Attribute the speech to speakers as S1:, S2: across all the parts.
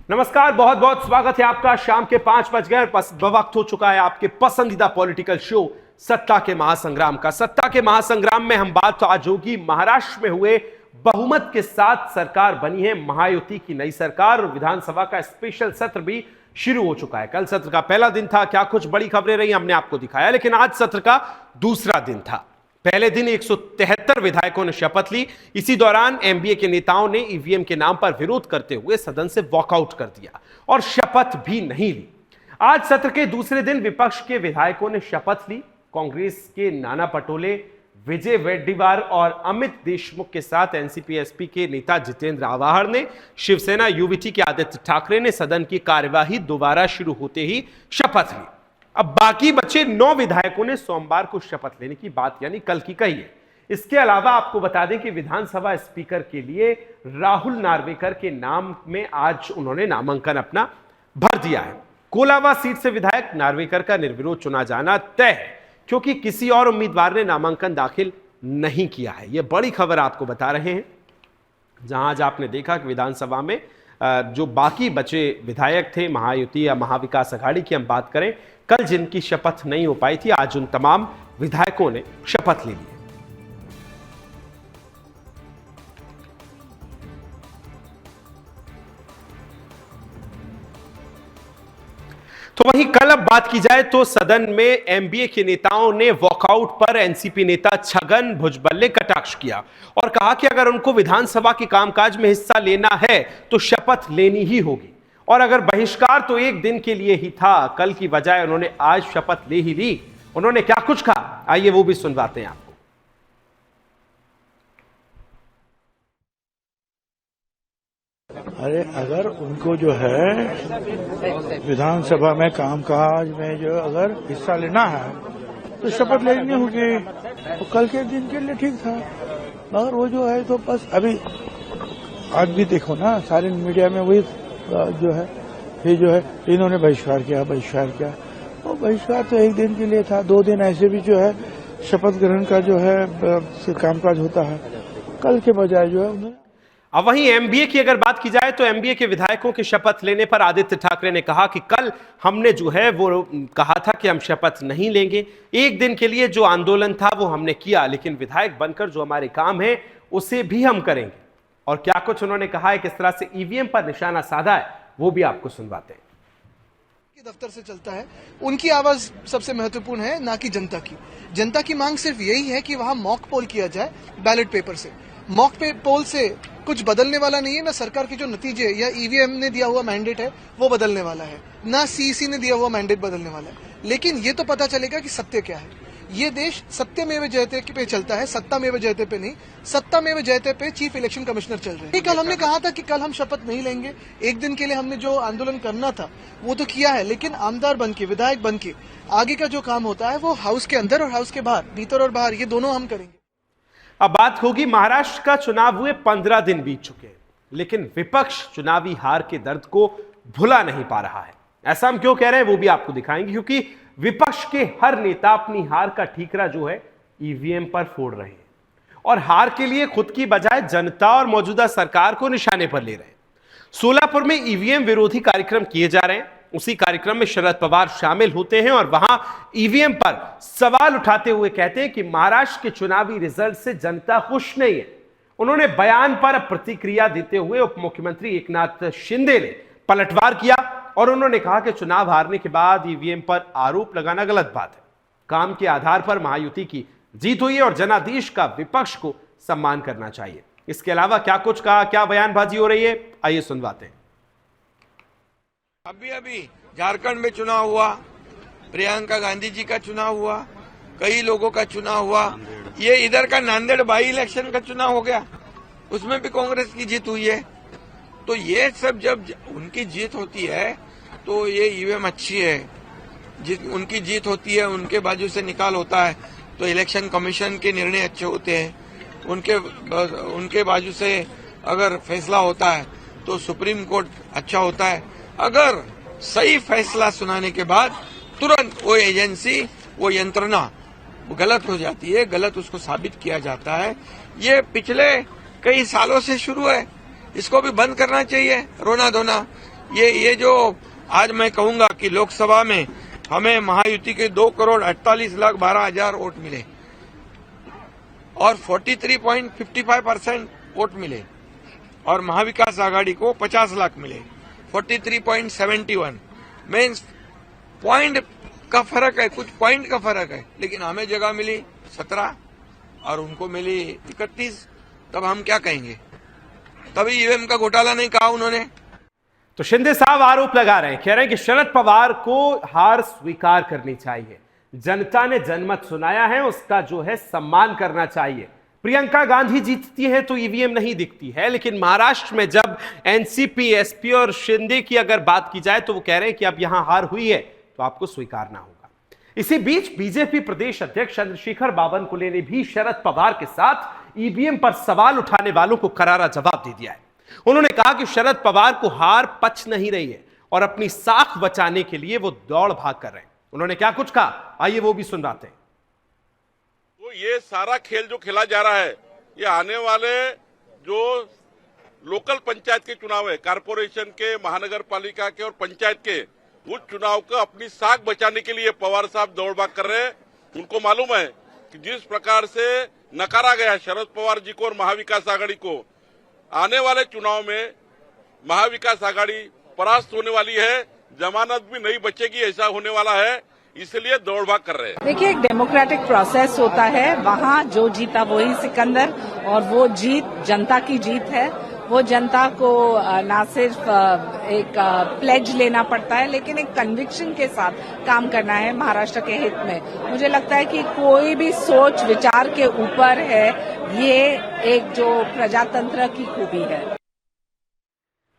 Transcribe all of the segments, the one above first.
S1: नमस्कार, बहुत बहुत स्वागत है आपका। शाम के 5 बज गए, वक्त हो चुका है आपके पसंदीदा पॉलिटिकल शो सत्ता के महासंग्राम का। सत्ता के महासंग्राम में हम बात तो आज होगी महाराष्ट्र में हुए बहुमत के साथ सरकार बनी है महायुति की नई सरकार, और विधानसभा का स्पेशल सत्र भी शुरू हो चुका है। कल सत्र का पहला दिन था, क्या कुछ बड़ी खबरें रही हमने आपको दिखाया, लेकिन आज सत्र का दूसरा दिन था। पहले दिन 173 विधायकों ने शपथ ली। इसी दौरान एमबीए के नेताओं ने ईवीएम के नाम पर विरोध करते हुए सदन से वॉकआउट कर दिया और शपथ भी नहीं ली। आज सत्र के दूसरे दिन विपक्ष के विधायकों ने शपथ ली। कांग्रेस के नाना पटोले, विजय वडेट्टीवार और अमित देशमुख के साथ एनसीपी एसपी के नेता जितेंद्र आव्हाड ने, शिवसेना यूवीटी के आदित्य ठाकरे ने सदन की कार्यवाही दोबारा शुरू होते ही शपथ ली। अब बाकी बचे 9 विधायकों ने सोमवार को शपथ लेने की बात यानी कल की कही है। इसके अलावा आपको बता दें कि विधानसभा स्पीकर के लिए राहुल नार्वेकर के नाम में आज उन्होंने नामांकन अपना भर दिया है। कोलावा सीट से विधायक नार्वेकर का निर्विरोध चुना जाना तय है, क्योंकि किसी और उम्मीदवार ने नामांकन दाखिल नहीं किया है। यह बड़ी खबर आपको बता रहे हैं। जहां आज आपने देखा कि विधानसभा में जो बाकी बचे विधायक थे महायुति या महाविकास अघाड़ी की हम बात करें, कल जिनकी शपथ नहीं हो पाई थी, आज उन तमाम विधायकों ने शपथ ले ली। तो वहीं कल अब बात की जाए तो सदन में एमबीए के नेताओं ने वॉकआउट पर एनसीपी नेता छगन भुजबल ने कटाक्ष किया और कहा कि अगर उनको विधानसभा के कामकाज में हिस्सा लेना है तो शपथ लेनी ही होगी, और अगर बहिष्कार तो एक दिन के लिए ही था, कल की बजाय उन्होंने आज शपथ ले ही ली। उन्होंने क्या कुछ कहा, आइए वो भी सुनवाते हैं आपको।
S2: अरे अगर उनको जो है विधानसभा में कामकाज में जो अगर हिस्सा लेना है तो शपथ लेनी होगी। तो कल के दिन के लिए ठीक था, मगर वो जो है तो बस अभी आज भी देखो ना, सारे मीडिया में वही जो है ये जो है इन्होंने बहिष्कार किया। वो बहिष्कार तो एक दिन के लिए था, 2 दिन ऐसे भी जो है शपथ ग्रहण का जो है कामकाज होता है। कल के बजाय जो है उन्होंने।
S1: अब वहीं एमबीए की अगर बात की जाए तो एमबीए के विधायकों के शपथ लेने पर आदित्य ठाकरे ने कहा कि कल हमने जो है वो कहा था कि हम शपथ नहीं लेंगे। एक दिन के लिए जो आंदोलन था वो हमने किया, लेकिन विधायक बनकर जो हमारे काम है उसे भी हम करेंगे। और क्या कुछ उन्होंने कहा है, किस तरह से ईवीएम पर निशाना साधा है, वो भी आपको सुनवाते हैं।
S3: दफ्तर से चलता है, उनकी आवाज सबसे महत्वपूर्ण है, ना कि जनता की। जनता की मांग सिर्फ यही है कि वहां मॉक पोल किया जाए बैलेट पेपर से। मॉक पोल से कुछ बदलने वाला नहीं है, ना सरकार के जो नतीजे या ईवीएम ने दिया हुआ मैंडेट है वो बदलने वाला है, ना सीईसी ने दिया हुआ मैंडेट बदलने वाला है। लेकिन ये तो पता चलेगा कि सत्य क्या है। ये देश सत्यमेव जयते पे चलता है, सत्तामेव जयते पे नहीं। सत्तामेव जयते पे चीफ इलेक्शन कमिश्नर चल रहे हैं। कल हमने कहा था कि कल हम शपथ नहीं लेंगे। एक दिन के लिए हमने जो आंदोलन करना था वो तो किया है, लेकिन आमदार बनके, विधायक बनके आगे का जो काम होता है वो हाउस के अंदर और हाउस के बाहर, भीतर और बाहर, ये दोनों हम करेंगे।
S1: अब बात होगी, महाराष्ट्र का चुनाव हुए 15 दिन बीत चुके हैं, लेकिन विपक्ष चुनावी हार के दर्द को भुला नहीं पा रहा है। ऐसा हम क्यों कह रहे हैं वो भी आपको दिखाएंगे, क्योंकि विपक्ष के हर नेता अपनी हार का ठीकरा जो है ईवीएम पर फोड़ रहे हैं और हार के लिए खुद की बजाय जनता और मौजूदा सरकार को निशाने पर ले रहे हैं। सोलापुर में ईवीएम विरोधी कार्यक्रम किए जा रहे हैं। उसी कार्यक्रम में शरद पवार शामिल होते हैं और वहां ईवीएम पर सवाल उठाते हुए कहते हैं कि महाराष्ट्र के चुनावी रिजल्ट से जनता खुश नहीं है। उन्होंने बयान पर प्रतिक्रिया देते हुए उप मुख्यमंत्री एकनाथ शिंदे ने पलटवार किया और उन्होंने कहा कि चुनाव हारने के बाद ईवीएम पर आरोप लगाना गलत बात है। काम के आधार पर महायुति की जीत हुई है और जनादेश का विपक्ष को सम्मान करना चाहिए। इसके अलावा क्या कुछ कहा, क्या बयानबाजी हो रही है, आइए सुनवाते हैं।
S4: अभी झारखंड में चुनाव हुआ, प्रियंका गांधी जी का चुनाव हुआ, कई लोगों का चुनाव हुआ, ये इधर का नांदेड़ बाई इलेक्शन का चुनाव हो गया, उसमें भी कांग्रेस की जीत हुई है। तो ये सब जब उनकी जीत होती है तो ये ईवीएम अच्छी है, उनकी जीत होती है, उनके बाजू से निकाल होता है तो इलेक्शन कमीशन के निर्णय अच्छे होते हैं, उनके बाजू से अगर फैसला होता है तो सुप्रीम कोर्ट अच्छा होता है। अगर सही फैसला सुनाने के बाद तुरंत वो एजेंसी, वो यंत्रणा गलत हो जाती है, गलत उसको साबित किया जाता है। ये पिछले कई सालों से शुरू है, इसको भी बंद करना चाहिए रोना धोना। ये जो आज मैं कहूंगा कि लोकसभा में हमें महायुति के 2,48,12,000 वोट मिले और 43.55% वोट मिले और महाविकास आघाड़ी को 50 लाख मिले 43.71 मीन्स पॉइंट का फर्क है, कुछ पॉइंट का फर्क है, लेकिन हमें जगह मिली 17 और उनको मिली 31। तब हम क्या कहेंगे? तभी ईवीएम का घोटाला नहीं कहा उन्होंने।
S1: तो शिंदे साहब आरोप लगा रहे हैं, कह रहे हैं कि शरद पवार को हार स्वीकार करनी चाहिए, जनता ने जनमत सुनाया है, उसका जो है सम्मान करना चाहिए। प्रियंका गांधी जीतती है तो ईवीएम नहीं दिखती है, लेकिन महाराष्ट्र में जब एनसीपी, एसपी और शिंदे की अगर बात की जाए तो वो कह रहे हैं कि अब यहां हार हुई है तो आपको स्वीकारना होगा। इसी बीच बीजेपी प्रदेश अध्यक्ष चंद्रशेखर बावनकुले ने भी शरद पवार के साथ ईवीएम पर सवाल उठाने वालों को करारा जवाब दे दिया है। उन्होंने कहा कि शरद पवार को हार पच नहीं रही है और अपनी साख बचाने के लिए वो दौड़ भाग कर रहे हैं। उन्होंने क्या कुछ कहा, आइए वो भी सुनवाते हैं।
S5: तो ये सारा खेल जो खेला जा रहा है, ये आने वाले जो लोकल पंचायत के चुनाव है, कारपोरेशन के, महानगर पालिका के और पंचायत के, उस चुनाव को अपनी साख बचाने के लिए पवार साहब दौड़ भाग कर रहे हैं। उनको मालूम है कि जिस प्रकार से नकारा गया शरद पवार जी को और महाविकास आघाड़ी को, आने वाले चुनाव में महाविकास आघाड़ी परास्त होने वाली है, जमानत भी नहीं बचेगी, ऐसा होने वाला है, इसलिए दौड़ भाग कर रहे हैं।
S6: देखिए, एक डेमोक्रेटिक प्रोसेस होता है, वहाँ जो जीता वही सिकंदर, और वो जीत जनता की जीत है। वो जनता को ना सिर्फ एक प्लेज लेना पड़ता है, लेकिन एक कन्विक्शन के साथ काम करना है महाराष्ट्र के हित में। मुझे लगता है कि कोई भी सोच विचार के ऊपर है, ये एक जो प्रजातंत्र की खूबी है।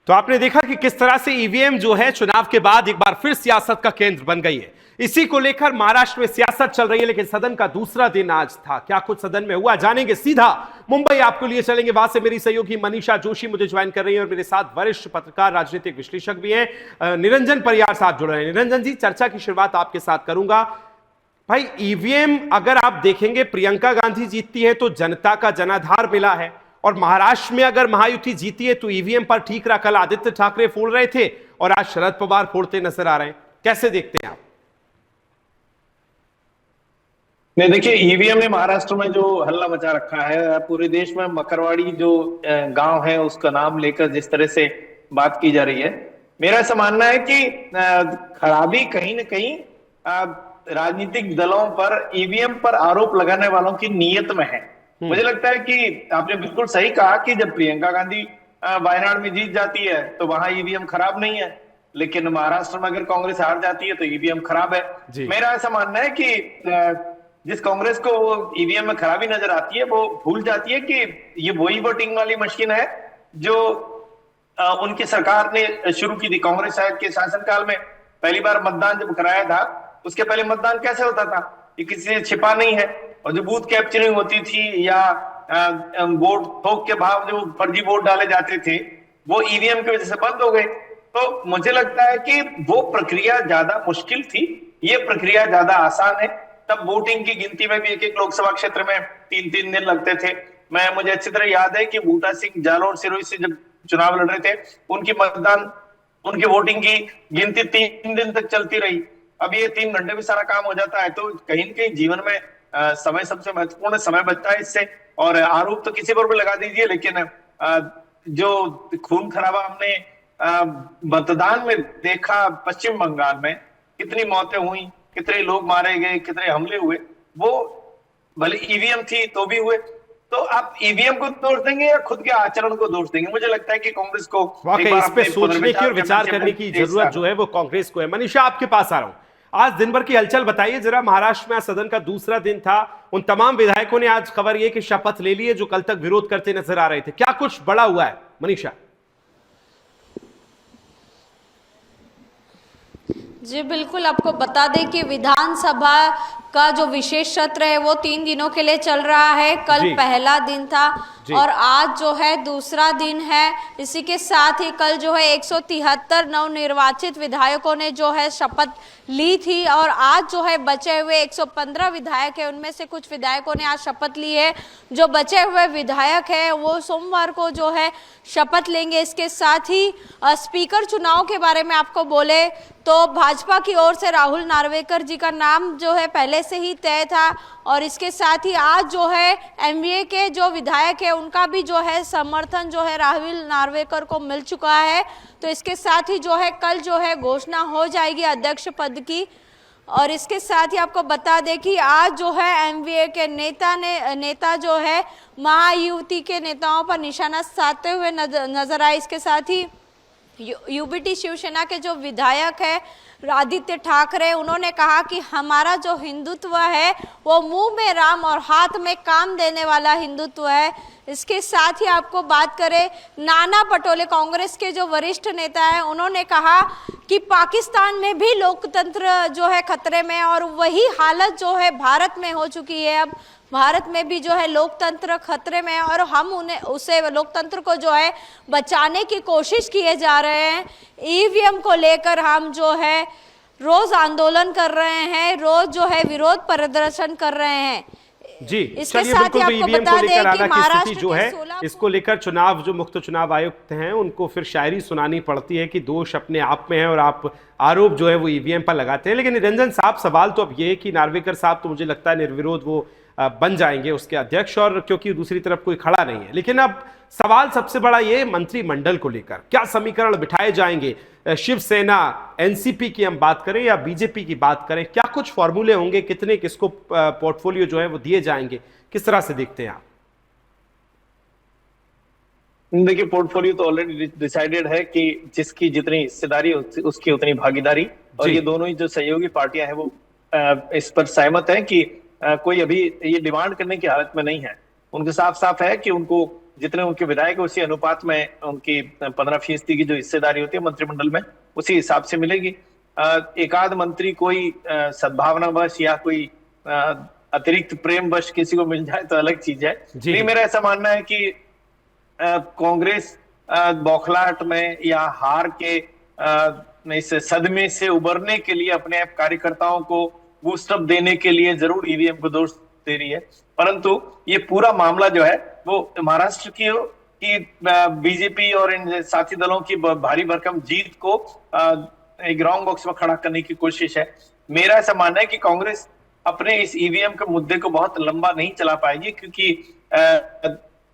S1: तो आपने देखा कि किस तरह से ईवीएम जो है चुनाव के बाद एक बार फिर सियासत का केंद्र बन गई है। इसी को लेकर महाराष्ट्र में सियासत चल रही है, लेकिन सदन का दूसरा दिन आज था। क्या कुछ सदन में हुआ, जानेंगे। सीधा मुंबई आपको लिए चलेंगे, वहां से मेरी सहयोगी मनीषा जोशी मुझे ज्वाइन कर रही है और मेरे साथ वरिष्ठ पत्रकार, राजनीतिक विश्लेषक भी हैं, निरंजन परियार साहब जुड़ रहे हैं। निरंजन जी, चर्चा की शुरुआत आपके साथ करूंगा। भाई, ईवीएम अगर आप देखेंगे, प्रियंका गांधी जीतती है तो जनता का जनाधार मिला है, और महाराष्ट्र में अगर महायुति जीती है तो ईवीएम पर ठीकरा कल आदित्य ठाकरे फोड़ रहे थे और आज शरद पवार फोड़ते नजर आ रहे हैं। कैसे देखते हैं आप?
S7: नहीं, देखिए, ईवीएम ने महाराष्ट्र में जो हल्ला मचा रखा है, पूरे देश में मकरवाड़ी जो गांव है उसका नाम लेकर जिस तरह से बात की जा रही है, मेरा ऐसा मानना है कि खराबी कहीं न कहीं राजनीतिक दलों पर ईवीएम पर आरोप लगाने वालों की नीयत में है। मुझे लगता है कि आपने बिल्कुल सही कहा कि जब प्रियंका गांधी वायनाड में जीत जाती है तो वहां ईवीएम खराब नहीं है, लेकिन महाराष्ट्र में अगर कांग्रेस हार जाती है तो ईवीएम खराब है। मेरा ऐसा मानना है कि जिस कांग्रेस को ईवीएम में खराबी नजर आती है, वो भूल जाती है कि ये वही वोटिंग वाली मशीन है जो उनकी सरकार ने शुरू की थी। कांग्रेस के शासनकाल में पहली बार मतदान जब कराया था, उसके पहले मतदान कैसे होता था, ये किसी से छिपा नहीं है। और जो बूथ कैप्चरिंग होती थी या वोट थोक के भाव जो फर्जी वोट डाले जाते थे, वो ईवीएम की वजह से बंद हो गए। तो मुझे लगता है कि वो प्रक्रिया ज्यादा मुश्किल थी, ये प्रक्रिया ज्यादा आसान है। तब वोटिंग की गिनती में भी एक एक लोकसभा क्षेत्र में 3-3 दिन लगते थे। मुझे अच्छी तरह याद है कि बूटा सिंह जालोर सिरोही से जब चुनाव लड़ रहे थे, उनकी वोटिंग की गिनती 3 दिन तक चलती रही। अब ये 3 घंटे में सारा काम हो जाता है। तो कहीं न कहीं जीवन में समय सबसे महत्वपूर्ण समय बचता है इससे। और आरोप तो किसी पर भी लगा दीजिए, लेकिन जो खून खराबा हमने मतदान में देखा, पश्चिम बंगाल में कितनी मौतें हुई, कितने लोग मारे गए, कितने हमले हुए, वो भले ईवीएम थी तो भी हुए। तो आप ईवीएम को दोष देंगे या खुद के आचरण को दोष देंगे? मुझे लगता है कि कांग्रेस को
S1: इस पे सोचने की और विचार करने की जरूरत जो है वो कांग्रेस को है। मनीषा, आपके पास आ रहा हूं। आज दिन भर की हलचल बताइए जरा। महाराष्ट्र में आज सदन का दूसरा दिन था, उन तमाम विधायकों ने आज खबर यह कि शपथ ले ली है जो कल तक विरोध करते नजर आ रहे थे। क्या कुछ बड़ा हुआ है मनीषा?
S8: जी बिल्कुल, आपको बता दें कि विधानसभा का जो विशेष सत्र है वो 3 दिनों के लिए चल रहा है। कल
S1: जी।
S8: पहला दिन था और आज जो है दूसरा दिन है। इसी के साथ ही कल जो है 173 नवनिर्वाचित विधायकों ने जो है शपथ ली थी और आज जो है बचे हुए 115 विधायक है, उनमें से कुछ विधायकों ने आज शपथ ली है। जो बचे हुए विधायक है वो सोमवार को जो है शपथ लेंगे। इसके साथ ही स्पीकर चुनाव के बारे में आपको बोले तो भाजपा की ओर से राहुल नार्वेकर जी का नाम जो है पहले से ही तय था और इसके साथ ही आज जो है एमवीए के जो विधायक है उनका भी जो है समर्थन जो है राहुल नार्वेकर को मिल चुका है। तो इसके साथ ही जो है कल जो है घोषणा हो जाएगी अध्यक्ष पद की। और इसके साथ ही आपको बता दें कि आज जो है एमवीए के नेता जो है महायुति के नेताओं पर निशाना साधते हुए नजर आए। इसके साथ ही यूबीटी शिवसेना के जो विधायक है आदित्य ठाकरे, उन्होंने कहा कि हमारा जो हिंदुत्व है वो मुंह में राम और हाथ में काम देने वाला हिंदुत्व है। इसके साथ ही आपको बात करें नाना पटोले कांग्रेस के जो वरिष्ठ नेता हैं, उन्होंने कहा कि पाकिस्तान में भी लोकतंत्र जो है खतरे में और वही हालत जो है भारत में हो चुकी है। अब भारत में भी जो है लोकतंत्र खतरे में है और हम उसे लोकतंत्र को जो है बचाने की कोशिश किए जा रहे हैं। ईवीएम को लेकर हम जो है रोज आंदोलन कर रहे हैं, रोज जो है विरोध प्रदर्शन कर रहे हैं।
S1: जी
S8: इसके
S1: चलिए,
S8: साथ ही
S1: बिल्कुल। तो
S8: आपको
S1: ईवीएम
S8: बता
S1: को लेकर
S8: दें कि
S1: आला की स्थिति
S8: महाराष्ट्र
S1: जो
S8: के
S1: है
S8: 16
S1: इसको लेकर चुनाव जो मुख्य चुनाव आयुक्त हैं उनको फिर शायरी सुनानी पड़ती है कि दोष अपने आप में है और आप आरोप जो है वो ईवीएम पर लगाते हैं। लेकिन निरंजन साहब, सवाल तो अब ये है कि नार्वेकर साहब तो मुझे लगता है निर्विरोध वो बन जाएंगे उसके अध्यक्ष, और क्योंकि दूसरी तरफ कोई खड़ा नहीं है। लेकिन अब सवाल सबसे बड़ा ये मंत्रिमंडल को लेकर क्या समीकरण बिठाए जाएंगे। शिवसेना, एनसीपी की हम बात करें या बीजेपी की बात करें, क्या कुछ फॉर्मूले होंगे, कितने किसको पोर्टफोलियो जो है वो दिए जाएंगे, किस तरह से देखते हैं आप?
S7: देखिए, पोर्टफोलियो तो ऑलरेडी डिसाइडेड है कि जिसकी जितनी हिस्सेदारी उसकी उतनी भागीदारी, और ये दोनों ही जो सहयोगी पार्टियां हैं वो इस पर सहमत है कि कोई अभी ये डिमांड करने की हालत में नहीं है। उनके साफ साफ है कि उनको जितने उनके विधायक उसी अनुपात में उनकी 15% की जो हिस्सेदारी होती है मंत्रिमंडल में उसी हिसाब से मिलेगी। एकाध मंत्री कोई सद्भावनावश या कोई अतिरिक्त प्रेमवश किसी को मिल जाए तो अलग चीज है। नहीं, मेरा ऐसा मानना है कि कांग्रेस बौखलाहट में या हार के इस सदमे से उबरने के लिए अपने कार्यकर्ताओं को बूस्टअप देने के लिए जरूर ईवीएम को दोष दे रही है, परंतु ये पूरा मामला जो है वो महाराष्ट्र की बीजेपी और इन साथी दलों की भारी भरकम जीत को एक रॉन्ग बॉक्स में खड़ा करने की कोशिश है। मेरा ऐसा मानना है कि कांग्रेस अपने इस ईवीएम के मुद्दे को बहुत लंबा नहीं चला पाएगी, क्योंकि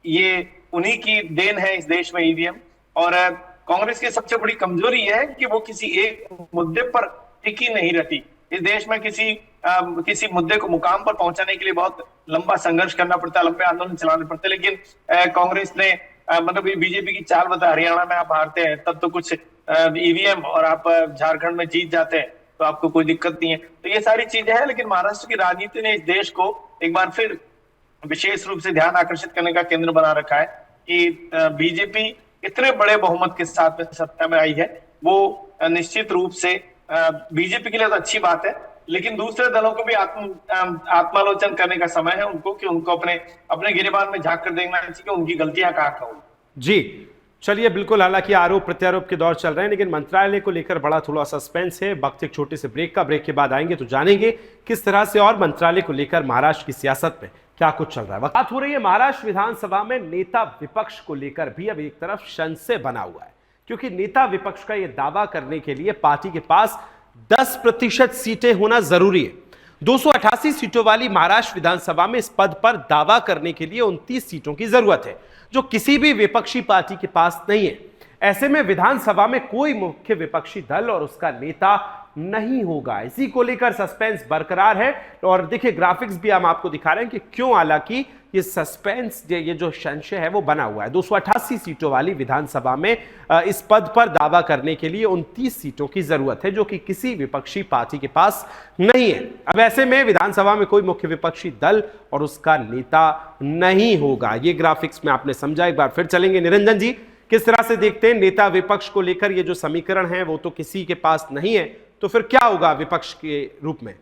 S7: ये उन्हीं की देन है इस देश में ईवीएम, और कांग्रेस की सबसे बड़ी कमजोरी है कि वो किसी एक मुद्दे पर टिकी नहीं रहती। इस देश में किसी मुद्दे को मुकाम पर पहुंचाने के लिए बहुत लंबा संघर्ष करना पड़ता है, लंबे आंदोलन चलाने पड़ते हैं। लेकिन कांग्रेस ने मतलब बीजेपी की चाल बता, हरियाणा में आप हारते हैं तब तो कुछ ईवीएम, और आप झारखंड में जीत जाते हैं तो आपको कोई दिक्कत नहीं है। तो ये सारी चीजें हैं, लेकिन महाराष्ट्र की राजनीति ने इस देश को एक बार फिर विशेष रूप से ध्यान आकर्षित करने का केंद्र बना रखा है कि बीजेपी इतने बड़े बहुमत के साथ सत्ता में आई है। वो निश्चित रूप से बीजेपी के लिए तो अच्छी बात है, लेकिन दूसरे दलों को भी आत्मालोचन करने का समय है उनको, कि उनको अपने गिरेबान में झांक कर देखना चाहिए कि उनकी गलतियां कहाँ हुई।
S1: जी चलिए, बिल्कुल। हालांकि आरोप प्रत्यारोप के दौर चल रहे हैं, लेकिन मंत्रालय को लेकर बड़ा थोड़ा सस्पेंस है। वक्त एक छोटे से ब्रेक के बाद आएंगे तो जानेंगे किस तरह से और मंत्रालय को लेकर महाराष्ट्र की सियासत में क्या कुछ चल रहा है। बात हो रही है महाराष्ट्र विधानसभा में नेता विपक्ष को लेकर भी अब एक तरफ संशय बना हुआ है, क्योंकि नेता विपक्ष का यह दावा करने के लिए पार्टी के पास 10% सीटें होना जरूरी है। 288 सीटों वाली महाराष्ट्र विधानसभा में इस पद पर दावा करने के लिए 29 सीटों की जरूरत है, जो किसी भी विपक्षी पार्टी के पास नहीं है। ऐसे में विधानसभा में कोई मुख्य विपक्षी दल और उसका नेता नहीं होगा। इसी को लेकर सस्पेंस बरकरार है, और देखिए ग्राफिक्स भी हम आपको दिखा रहे हैं कि क्यों। हालांकि ये सस्पेंस, ये जो संशय है वो बना हुआ है। 288 सीटों वाली विधानसभा में इस पद पर दावा करने के लिए 29 सीटों की जरूरत है, जो कि किसी विपक्षी पार्टी के पास नहीं है। अब ऐसे में विधानसभा में कोई मुख्य विपक्षी दल और उसका नेता नहीं होगा। ये ग्राफिक्स में आपने समझा। एक बार फिर चलेंगे निरंजन जी, किस तरह से देखते हैं नेता विपक्ष को लेकर ये जो समीकरण है वो तो किसी के पास नहीं है, तो फिर क्या होगा विपक्ष के रूप में?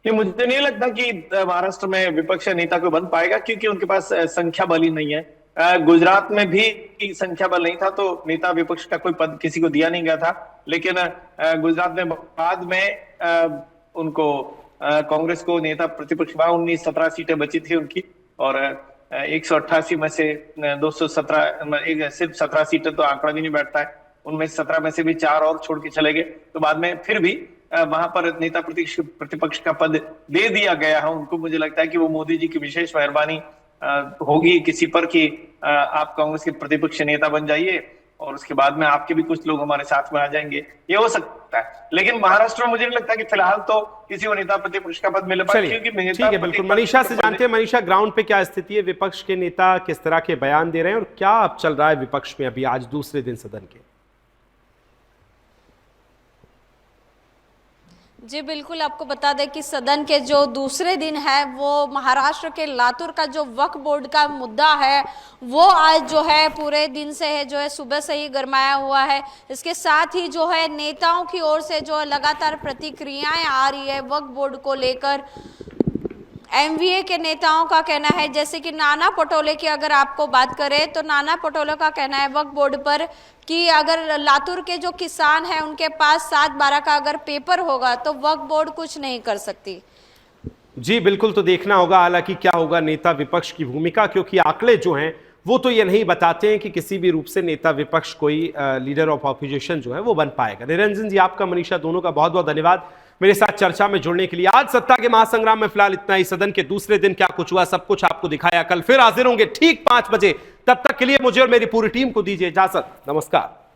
S7: कि मुझे नहीं लगता कि महाराष्ट्र में विपक्ष नेता कोई बन पाएगा, क्योंकि उनके पास संख्या बल ही नहीं है। गुजरात में भी संख्या बल नहीं था तो नेता विपक्ष का कोई पद किसी को दिया नहीं गया था, लेकिन गुजरात में बाद में उनको कांग्रेस को नेता प्रतिपक्ष 19-17 सीटें बची थी उनकी, और 188 में से 217 सिर्फ 17 सीटें तो आंकड़ा भी नहीं बैठता है, उनमें 17 में से भी 4 और छोड़ के चले गए। तो बाद में फिर भी वहां पर नेता प्रतिपक्ष का पद दे दिया गया है उनको। मुझे लगता है कि वो मोदी जी की विशेष मेहरबानी होगी किसी पर कि आप कांग्रेस के प्रतिपक्ष नेता बन जाइए और उसके बाद में आपके भी कुछ लोग हमारे साथ में आ जाएंगे, ये हो सकता है। लेकिन महाराष्ट्र में मुझे नहीं लगता कि फिलहाल तो किसी को नेता प्रतिपक्ष का पद मिल पाए, क्योंकि
S1: ठीक है, बिल्कुल। मनीषा से जानते हैं, मनीषा, ग्राउंड पे क्या स्थिति है, विपक्ष के नेता किस तरह के बयान दे रहे हैं और क्या अब चल रहा है विपक्ष में अभी आज दूसरे दिन सदन के?
S8: जी बिल्कुल, आपको बता दें कि सदन के जो दूसरे दिन है वो महाराष्ट्र के लातूर का जो वक्फ बोर्ड का मुद्दा है वो आज जो है पूरे दिन से है, जो है सुबह से ही गरमाया हुआ है। इसके साथ ही जो है नेताओं की ओर से जो लगातार प्रतिक्रियाएं आ रही है वक्फ बोर्ड को लेकर। एमवीए के नेताओं का कहना है, जैसे कि नाना पटोले की अगर आपको बात करें तो नाना पटोले का कहना है वक्फ बोर्ड पर कि अगर लातूर के जो किसान हैं उनके पास 7/12 का अगर पेपर होगा तो वक्फ बोर्ड कुछ नहीं कर सकती।
S1: जी बिल्कुल, तो देखना होगा हालांकि क्या होगा नेता विपक्ष की भूमिका, क्योंकि आंकड़े जो हैं वो तो ये नहीं बताते हैं कि किसी भी रूप से नेता विपक्ष कोई लीडर ऑफ ऑपोजिशन जो है वो बन पाएगा। निरंजन जी, आपका, मनीषा, दोनों का बहुत बहुत धन्यवाद मेरे साथ चर्चा में जुड़ने के लिए। आज सत्ता के महासंग्राम में फिलहाल इतना ही। सदन के दूसरे दिन क्या कुछ हुआ सब कुछ आपको दिखाया। कल फिर हाजिर होंगे ठीक 5 बजे। तब तक के लिए मुझे और मेरी पूरी टीम को दीजिए इजाजत। नमस्कार।